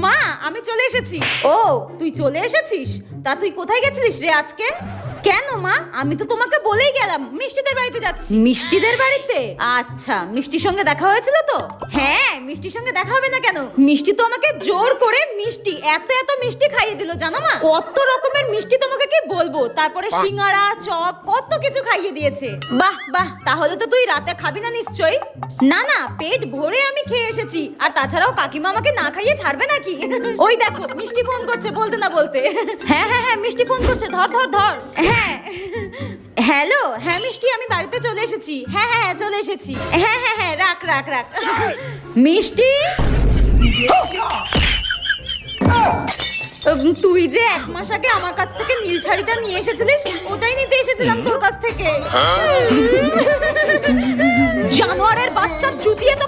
মা আমি চলে এসেছি। ও তুই চলে এসেছিস? তা তুই কোথায় গেছিলিস রে আজকে? কেন মা, আমি তো তোমাকে বলেই গেলাম মিষ্টিদের বাড়িতে যাচ্ছি। মিষ্টিদের বাড়িতে? আচ্ছা, মিষ্টির সঙ্গে দেখা হয়েছিল তো? হ্যাঁ, মিষ্টির সঙ্গে দেখা হবে না কেন? মিষ্টি তো আমাকে জোর করে মিষ্টি এত এত মিষ্টি খাইয়ে দিল জানো মা। কত রকমের মিষ্টি তোমাকে কি বলবো, তারপরে সিঙ্গারা চপ কত কিছু খাইয়ে দিয়েছে। বাহ বাহ, তাহলে তো তুই রাতে খাবি না নিশ্চয়ই? না না, পেট ভরে আমি খেয়ে এসেছি। আর তাছাড়াও কাকিমা আমাকে না খাইয়ে ছাড়বে নাকি? ওই দেখো মিষ্টি ফোন করছে বলতে না বলতে। হ্যাঁ হ্যাঁ হ্যাঁ, মিষ্টি ফোন করছে, ধর ধর ধর। হ্যাঁ হ্যালো, হ্যাঁ মিষ্টি আমি বাড়িতে চলে এসেছি। হ্যাঁ হ্যাঁ চলে এসেছি। হ্যাঁ হ্যাঁ হ্যাঁ, রাখ রাখ রাখ। মিষ্টি, তুই যে 1 মাস আগে আমার কাছ থেকে নীল শাড়িটা নিয়ে এসেছিলিস, ওটাই নিতে এসেছিলাম তোর কাছ থেকে। জানোয়ারের বাচ্চা জুতিয়ে তো